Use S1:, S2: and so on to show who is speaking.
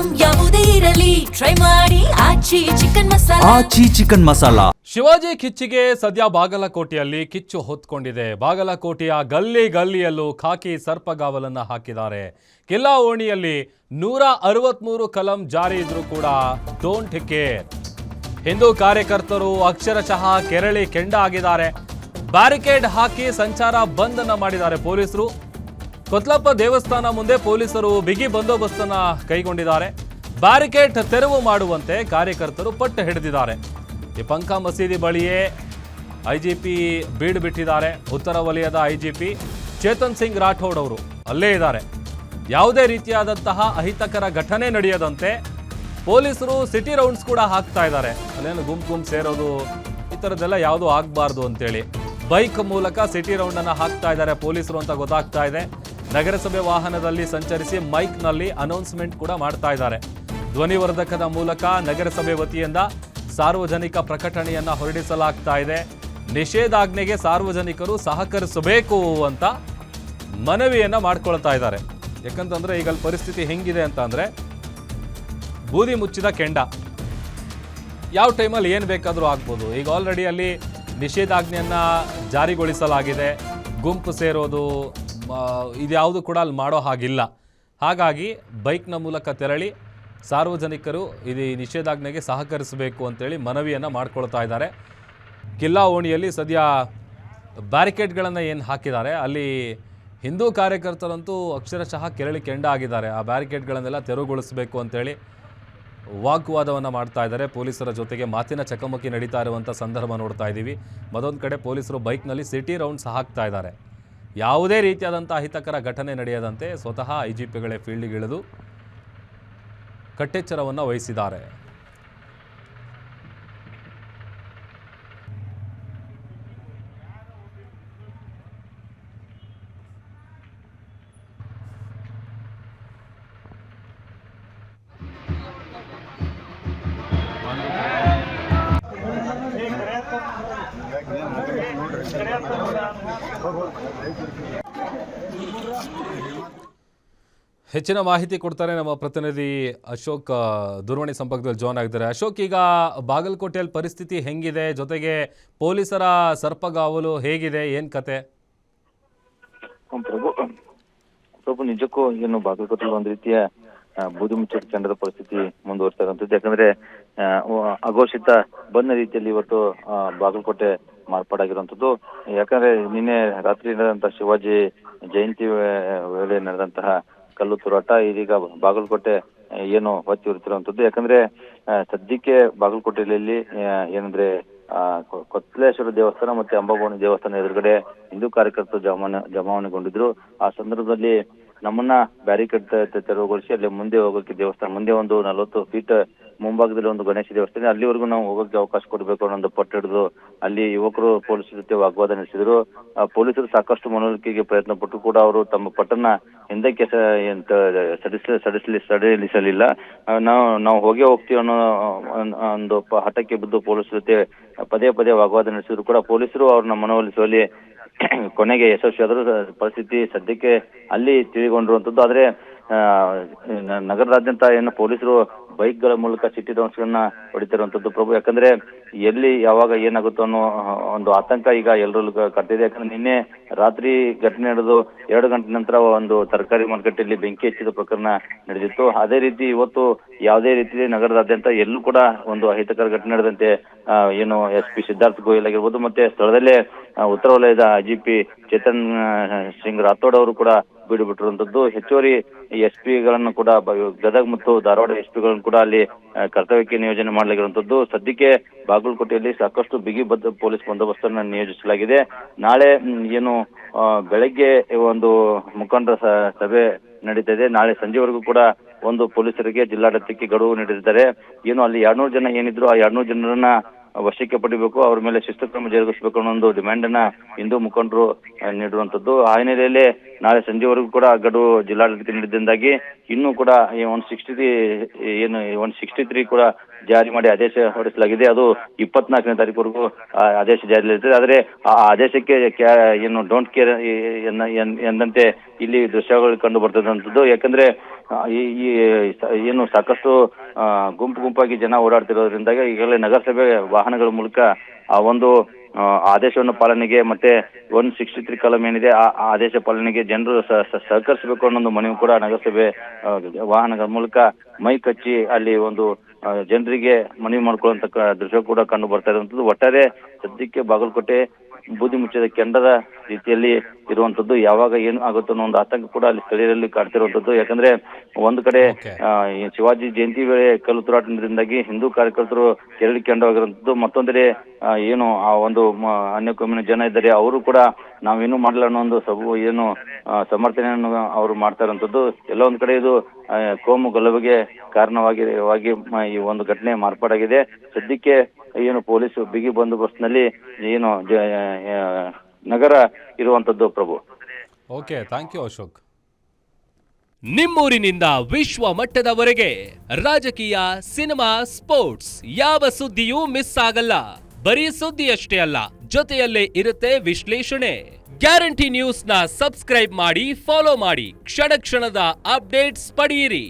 S1: Item ಯಾವುದೇ ಇರಲಿ try ಮಾಡಿ ಆಚಿ ಚಿಕನ್ ಮಸಾಲಾ.
S2: ಶಿವಾಜಿ ಕಿಚ್ಚಿಗೆ ಸದ್ಯ ಬಾಗಲಕೋಟೆಯಲ್ಲಿ ಕಿಚ್ಚು ಹೊತ್ಕೊಂಡಿದೆ. ಬಾಗಲಕೋಟೆಯ ಗಲ್ಲಿ ಗಲ್ಲಿಯಲ್ಲೂ ಖಾಕಿ ಸರ್ಪಗಾವಲನ್ನ ಹಾಕಿದ್ದಾರೆ. ಕಿಲ್ಲಾ ಓಣಿಯಲ್ಲಿ 163 ಕಲಂ ಜಾರಿ ಇದ್ರೂ ಕೂಡ ಡೋಂಟ್ ಕೇರ್. ಹಿಂದೂ ಕಾರ್ಯಕರ್ತರು ಅಕ್ಷರಶಃ ಕೆರಳಿ ಕೆಂಡ ಆಗಿದ್ದಾರೆ. ಬ್ಯಾರಿಕೇಡ್ ಹಾಕಿ ಸಂಚಾರ ಬಂದ್ ಅನ್ನ ಮಾಡಿದ್ದಾರೆ ಪೊಲೀಸರು. ಕೊತ್ಲಪ್ಪ ದೇವಸ್ಥಾನ ಮುಂದೆ ಪೊಲೀಸರು ಬಿಗಿ ಬಂದೋಬಸ್ತನ್ನ ಕೈಗೊಂಡಿದ್ದಾರೆ. ಬ್ಯಾರಿಕೇಡ್ ತೆರವು ಮಾಡುವಂತೆ ಕಾರ್ಯಕರ್ತರು ಪಟ್ಟು ಹಿಡಿದಿದ್ದಾರೆ. ಈ ಪಂಕ ಮಸೀದಿ ಬಳಿಯೇ ಐಜಿಪಿ ಬೀಡು ಬಿಟ್ಟಿದ್ದಾರೆ. ಉತ್ತರ ವಲಯದ ಐಜಿಪಿ ಚೇತನ್ ಸಿಂಗ್ ರಾಠೋಡ್ ಅವರು ಅಲ್ಲೇ ಇದ್ದಾರೆ. ಯಾವುದೇ ರೀತಿಯಾದಂತಹ ಅಹಿತಕರ ಘಟನೆ ನಡೆಯದಂತೆ ಪೊಲೀಸರು ಸಿಟಿ ರೌಂಡ್ಸ್ ಕೂಡ ಹಾಕ್ತಾ ಇದ್ದಾರೆ. ಅಲ್ಲೇನು ಗುಂಪು ಸೇರೋದು ಈ ಥರದ್ದೆಲ್ಲ ಯಾವುದೂ ಆಗಬಾರ್ದು ಅಂತೇಳಿ ಬೈಕ್ ಮೂಲಕ ಸಿಟಿ ರೌಂಡ್ ಅನ್ನು ಹಾಕ್ತಾ ಇದ್ದಾರೆ ಪೊಲೀಸರು ಅಂತ ಗೊತ್ತಾಗ್ತಾ ಇದೆ. ನಗರಸಭೆ ವಾಹನದಲ್ಲಿ ಸಂಚರಿಸಿ ಮೈಕ್ನಲ್ಲಿ ಅನೌನ್ಸ್ಮೆಂಟ್ ಕೂಡ ಮಾಡ್ತಾ ಇದ್ದಾರೆ. ಧ್ವನಿವರ್ಧಕದ ಮೂಲಕ ನಗರಸಭೆ ವತಿಯಿಂದ ಸಾರ್ವಜನಿಕ ಪ್ರಕಟಣೆಯನ್ನ ಹೊರಡಿಸಲಾಗ್ತಾ ಇದೆ. ನಿಷೇಧಾಜ್ಞೆಗೆ ಸಾರ್ವಜನಿಕರು ಸಹಕರಿಸಬೇಕು ಅಂತ ಮನವಿಯನ್ನ ಮಾಡ್ಕೊಳ್ತಾ ಇದ್ದಾರೆ. ಯಾಕಂತಂದ್ರೆ ಈಗ ಪರಿಸ್ಥಿತಿ ಹೆಂಗಿದೆ ಅಂತ ಅಂದ್ರೆ ಬೂದಿ ಮುಚ್ಚಿದ ಕೆಂಡ, ಯಾವ ಟೈಮಲ್ಲಿ ಏನು ಬೇಕಾದರೂ ಆಗ್ಬೋದು. ಈಗ ಆಲ್ರೆಡಿ ಅಲ್ಲಿ ನಿಷೇಧಾಜ್ಞೆಯನ್ನ ಜಾರಿಗೊಳಿಸಲಾಗಿದೆ. ಗುಂಪು ಸೇರೋದು ಇದ್ಯಾವುದು ಕೂಡ ಅಲ್ಲಿ ಮಾಡೋ ಹಾಗಿಲ್ಲ. ಹಾಗಾಗಿ ಬೈಕ್ನ ಮೂಲಕ ತೆರಳಿ ಸಾರ್ವಜನಿಕರು ಇದು ನಿಷೇಧಾಜ್ಞೆಗೆ ಸಹಕರಿಸಬೇಕು ಅಂತೇಳಿ ಮನವಿಯನ್ನು ಮಾಡ್ಕೊಳ್ತಾ ಇದ್ದಾರೆ. ಕಿಲ್ಲಾ ಓಣಿಯಲ್ಲಿ ಸದ್ಯ ಬ್ಯಾರಿಕೇಡ್ಗಳನ್ನು ಏನು ಹಾಕಿದ್ದಾರೆ ಅಲ್ಲಿ ಹಿಂದೂ ಕಾರ್ಯಕರ್ತರಂತೂ ಅಕ್ಷರಶಃ ಕೆರಳಿ ಕೆಂಡ ಆಗಿದ್ದಾರೆ. ಆ ಬ್ಯಾರಿಕೇಡ್ಗಳನ್ನೆಲ್ಲ ತೆರವುಗೊಳಿಸಬೇಕು ಅಂತೇಳಿ ವಾಗ್ವಾದವನ್ನು ಮಾಡ್ತಾ ಇದ್ದಾರೆ. ಪೊಲೀಸರ ಜೊತೆಗೆ ಮಾತಿನ ಚಕಮಕಿ ನಡೀತಾ ಇರುವಂಥ ಸಂದರ್ಭ ನೋಡ್ತಾ ಇದ್ದೀವಿ. ಮತ್ತೊಂದು ಕಡೆ ಪೊಲೀಸರು ಬೈಕ್ನಲ್ಲಿ ಸಿಟಿ ರೌಂಡ್ಸ್ ಹಾಕ್ತಾ ಇದ್ದಾರೆ. ಯಾವುದೇ ರೀತಿಯಾದಂಥ ಅಹಿತಕರ ಘಟನೆ ನಡೆಯದಂತೆ ಸ್ವತಃ ಐಜಿಪಿಗಳೇ ಫೀಲ್ಡ್ಗಿಳಿದು ಕಟ್ಟೆಚ್ಚರವನ್ನು ವಹಿಸಿದ್ದಾರೆ. ಹೆಚ್ಚಿನ ಮಾಹಿತಿ ಕೊಡ್ತಾರೆ ನಮ್ಮ ಪ್ರತಿನಿಧಿ ಅಶೋಕ್, ದೂರವಾಣಿ ಸಂಪರ್ಕದಲ್ಲಿ ಜಾಯ್ನ್ ಆಗಿದ್ದಾರೆ. ಅಶೋಕ್, ಈಗ ಬಾಗಲಕೋಟೆಯಲ್ಲಿ ಪರಿಸ್ಥಿತಿ ಹೆಂಗಿದೆ, ಜೊತೆಗೆ ಪೊಲೀಸರ ಸರ್ಪಗಾವಲು ಹೇಗಿದೆ, ಏನ್ ಕತೆ?
S3: ಪ್ರಭು, ನಿಜಕ್ಕೂ ಏನು ಬಾಗಲಕೋಟೆಯಲ್ಲಿ ಒಂದು ರೀತಿಯ ಬೂದಿ ಮುಚ್ಚಟ ಕೆಂಡದ ಪರಿಸ್ಥಿತಿ ಮುಂದುವರ್ತಾ ಇರುವಂತದ್ದು. ಯಾಕಂದ್ರೆ ಅಘೋಷಿತ ಬಂದ ರೀತಿಯಲ್ಲಿ ಇವತ್ತು ಬಾಗಲಕೋಟೆ ಮಾರ್ಪಾಡಾಗಿರುವಂತದ್ದು. ಯಾಕಂದ್ರೆ ನಿನ್ನೆ ರಾತ್ರಿ ನಡೆದಂತಹ ಶಿವಾಜಿ ಜಯಂತಿ ವೇಳೆ ನಡೆದಂತಹ ಕಲ್ಲು ತೂರಾಟ ಇದೀಗ ಬಾಗಲಕೋಟೆ ಏನು ಹೊತ್ತಿ ಉರಿತಿರುವಂತದ್ದು. ಯಾಕಂದ್ರೆ ಸದ್ಯಕ್ಕೆ ಬಾಗಲಕೋಟೆಯಲ್ಲಿ ಏನಂದ್ರೆ ಕೊತ್ಲೇಶ್ವರ ದೇವಸ್ಥಾನ ಮತ್ತೆ ಅಂಬಾಭವಾನಿ ದೇವಸ್ಥಾನ ಎದುರುಗಡೆ ಹಿಂದೂ ಕಾರ್ಯಕರ್ತರು ಜಮಾವಣೆಗೊಂಡಿದ್ರು. ಆ ಸಂದರ್ಭದಲ್ಲಿ ನಮ್ಮನ್ನ ಬ್ಯಾರಿಕೇಡ್ ತೆರವುಗೊಳಿಸಿ ಅಲ್ಲಿ ಮುಂದೆ ಹೋಗೋಕೆ ದೇವಸ್ಥಾನ ಮುಂದೆ ಒಂದು 40 ಫೀಟ್ ಮುಂಭಾಗದಲ್ಲಿ ಒಂದು ಗಣೇಶ ದೇವಸ್ಥಾನ, ಅಲ್ಲಿವರೆಗೂ ನಾವು ಹೋಗೋಕೆ ಅವಕಾಶ ಕೊಡಬೇಕು ಅನ್ನೋ ಒಂದು ಪಟ್ಟು ಹಿಡಿದು ಅಲ್ಲಿ ಯುವಕರು ಪೊಲೀಸರ ಜೊತೆ ವಾಗ್ವಾದ ನಡೆಸಿದ್ರು. ಪೊಲೀಸರು ಸಾಕಷ್ಟು ಮನವೊಲಿಕೆಗೆ ಪ್ರಯತ್ನ ಪಟ್ಟು ಕೂಡ ಅವರು ತಮ್ಮ ಪಟ್ಟನ್ನ ಹಿಂದಕ್ಕೆ ಸಡಿಲಿಸಲಿಲ್ಲ. ನಾವು ಹೋಗ್ತೀವಿ ಅನ್ನೋ ಒಂದು ಹಠಕ್ಕೆ ಬಿದ್ದು ಪೊಲೀಸರ ಜೊತೆ ಪದೇ ಪದೇ ವಾಗ್ವಾದ ನಡೆಸಿದ್ರು ಕೂಡ ಪೊಲೀಸರು ಅವ್ರನ್ನ ಮನವೊಲಿಸುವಲ್ಲಿ ಕೊನೆಗೆ ಯಶಸ್ವಿಯಾದರೂ ಪರಿಸ್ಥಿತಿ ಸದ್ಯಕ್ಕೆ ಅಲ್ಲಿ ತಿಳಿಗೊಂಡಿರುವಂತದ್ದು. ಆದ್ರೆ ನಗರದಾದ್ಯಂತ ಏನು ಪೊಲೀಸರು ಬೈಕ್ಗಳ ಮೂಲಕ ಸಿಟಿ ರೌಂಡ್ಸ್ಗಳನ್ನ ಹೊಡಿತಿರುವಂತದ್ದು ಪ್ರಭು. ಯಾಕಂದ್ರೆ ಎಲ್ಲಿ ಯಾವಾಗ ಏನಾಗುತ್ತೋ ಅನ್ನೋ ಒಂದು ಆತಂಕ ಈಗ ಎಲ್ಲರಲ್ಲೂ ಕಟ್ಟಿದೆ. ಯಾಕಂದ್ರೆ ನಿನ್ನೆ ರಾತ್ರಿ ಘಟನೆ ನಡೆದು 2 ಗಂಟೆ ನಂತರ ಒಂದು ತರಕಾರಿ ಮಾರ್ಕೆಟಲ್ಲಿ ಬೆಂಕಿ ಹಚ್ಚಿದ ಪ್ರಕರಣ ನಡೆದಿತ್ತು. ಅದೇ ರೀತಿ ಇವತ್ತು ಯಾವುದೇ ರೀತಿ ನಗರದಾದ್ಯಂತ ಎಲ್ಲೂ ಕೂಡ ಒಂದು ಅಹಿತಕರ ಘಟನೆ ನಡೆದಂತೆ ಏನು SP ಸಿದ್ಧಾರ್ಥ ಗೋಯಲ್ ಆಗಿರ್ಬೋದು, ಮತ್ತೆ ಸ್ಥಳದಲ್ಲೇ ಉತ್ತರ ವಲಯದ IGP ಚೇತನ್ ಸಿಂಗ್ ರಾಥೋಡ್ ಅವರು ಕೂಡ ಬೀಡು ಬಿಟ್ಟಿರುವಂತದ್ದು. ಹೆಚ್ಚುವರಿ SP ಗಳನ್ನು ಕೂಡ ಗದಗ ಮತ್ತು ಧಾರವಾಡ SP ಗಳನ್ನು ಕೂಡ ಅಲ್ಲಿ ಕರ್ತವ್ಯಕ್ಕೆ ನಿಯೋಜನೆ ಮಾಡಲಾಗಿರುವಂತದ್ದು. ಸದ್ಯಕ್ಕೆ ಬಾಗಲಕೋಟೆಯಲ್ಲಿ ಸಾಕಷ್ಟು ಬಿಗಿ ಪೊಲೀಸ್ ಬಂದೋಬಸ್ತನ್ನು ನಿಯೋಜಿಸಲಾಗಿದೆ. ನಾಳೆ ಏನು ಬೆಳಗ್ಗೆ ಒಂದು ಮುಖಂಡರ ಸಭೆ ನಡೀತಾ ಇದೆ. ನಾಳೆ ಸಂಜೆವರೆಗೂ ಕೂಡ ಒಂದು ಪೊಲೀಸರಿಗೆ ಜಿಲ್ಲಾಡಳಿತಕ್ಕೆ ಗಡುವು ನೀಡಿದ್ದಾರೆ. ಏನು ಅಲ್ಲಿ 200 ಜನ ಏನಿದ್ರು ಆ 200 ಜನರನ್ನ ವಶಕ್ಕೆ ಪಡಿಬೇಕು, ಅವ್ರ ಮೇಲೆ ಶಿಸ್ತು ಕ್ರಮ ಜರುಗಿಸಬೇಕು ಅನ್ನೋ ಒಂದು ಡಿಮ್ಯಾಂಡ್ ಅನ್ನ ಹಿಂದೂ ಮುಖಂಡರು ನೀಡುವಂತದ್ದು. ಆ ಹಿನ್ನೆಲೆಯಲ್ಲಿ ನಾಳೆ ಸಂಜೆವರೆಗೂ ಕೂಡ ಗಡುವು ಜಿಲ್ಲಾಡಳಿತಕ್ಕೆ ನೀಡಿದ್ದಾಗಿ ಇನ್ನೂ ಕೂಡ 163 ಕೂಡ ಜಾರಿ ಮಾಡಿ ಆದೇಶ ಹೊರಡಿಸಲಾಗಿದೆ. ಅದು 24ನೇ ತಾರೀಕುವರೆಗೂ ಆದೇಶ ಜಾರಿಯಲ್ಲಿರ್ತದೆ. ಆದ್ರೆ ಆ ಆದೇಶಕ್ಕೆ ಏನು ಡೋಂಟ್ ಕೇರ್ ಎಂದಂತೆ ಇಲ್ಲಿ ದೃಶ್ಯಗಳು ಕಂಡು ಬರ್ತದಂಥದ್ದು. ಯಾಕಂದ್ರೆ ಏನು ಸಾಕಷ್ಟು ಗುಂಪಾಗಿ ಜನ ಓಡಾಡ್ತಿರೋದ್ರಿಂದಾಗಿ ಈಗಲೇ ನಗರಸಭೆ ವಾಹನಗಳ ಮೂಲಕ ಆ ಒಂದು ಆದೇಶವನ್ನು ಪಾಲನೆಗೆ ಮತ್ತೆ 163 ಕಲಂ ಏನಿದೆ ಆ ಆದೇಶ ಪಾಲನೆಗೆ ಜನರು ಸಹಕರಿಸಬೇಕು ಅನ್ನೋ ಒಂದು ಮನವಿ ಕೂಡ ನಗರಸಭೆ ವಾಹನಗಳ ಮೂಲಕ ಮೈಕ್ ಹಚ್ಚಿ ಅಲ್ಲಿ ಒಂದು ಜನರಿಗೆ ಮನವಿ ಮಾಡ್ಕೊಳ್ಳುವಂತ ದೃಶ್ಯ ಕೂಡ ಕಂಡು ಬರ್ತಾ ಇರುವಂತದ್ದು. ಒಟ್ಟಾರೆ ಸದ್ಯಕ್ಕೆ ಬಾಗಲಕೋಟೆ ಬೂದಿ ಮುಚ್ಚದ ಕೆಂಡದ ರೀತಿಯಲ್ಲಿ ಇರುವಂತದ್ದು. ಯಾವಾಗ ಏನು ಆಗುತ್ತೋ ಅನ್ನೋ ಒಂದು ಆತಂಕ ಕೂಡ ಅಲ್ಲಿ ಸ್ಥಳೀಯರಲ್ಲಿ ಕಾಡ್ತಿರುವಂತದ್ದು. ಯಾಕಂದ್ರೆ ಒಂದು ಕಡೆ ಶಿವಾಜಿ ಜಯಂತಿ ವೇಳೆ ಕಲ್ಲು ತೂರಾಟದಿಂದಾಗಿ ಹಿಂದೂ ಕಾರ್ಯಕರ್ತರು ಕೆರಳಿ ಕೆಂಡವಾಗಿರುವಂತದ್ದು, ಮತ್ತೊಂದೆಡೆ ಏನು ಆ ಒಂದು ಅನ್ಯ ಕಾಮಿನ ಜನ ಇದ್ದಾರೆ ಅವರು ಕೂಡ ನಾವೇನು ಮಾಡಲ್ಲ ಅನ್ನೋ ಒಂದು ಏನು ಸಮರ್ಥನೆಯನ್ನು ಅವರು ಮಾಡ್ತಾ ಇರುವಂತದ್ದು. ಎಲ್ಲ ಒಂದ್ ಕಡೆ ಇದು ಕೋಮು ಗಲಭೆಗೆ ಕಾರಣವಾಗಿ ಈ ಒಂದು ಘಟನೆ ಮಾರ್ಪಾಡಾಗಿದೆ. ಸದ್ಯಕ್ಕೆ ಏನು ಪೊಲೀಸ್ ಬಿಗಿ ಬಂದೋಬಸ್ತ್ನಲ್ಲಿ ಏನು ನಗರ ಇರುವಂತದ್ದು Prabhu.
S2: Okay, thank you Ashok.
S4: ನಿಮ್ಮೂರಿನಿಂದ ವಿಶ್ವ ಮಟ್ಟದವರೆಗೆ ರಾಜಕೀಯ, ಸಿನಿಮಾ, ಸ್ಪೋರ್ಟ್ಸ್ ಯಾವ ಸುದ್ದಿಯೂ ಮಿಸ್ ಆಗಲ್ಲ. ಬರೀ ಸುದ್ದಿಯಷ್ಟೇ ಅಲ್ಲ, ಜೊತೆಯಲ್ಲೇ ಇರುತ್ತೆ ವಿಶ್ಲೇಷಣೆ. ಗ್ಯಾರಂಟಿ ನ್ಯೂಸ್ ನ ಸಬ್ಸ್ಕ್ರೈಬ್ ಮಾಡಿ, ಫಾಲೋ ಮಾಡಿ, ಕ್ಷಣ ಕ್ಷಣದ ಅಪ್ಡೇಟ್ಸ್ ಪಡೆಯಿರಿ.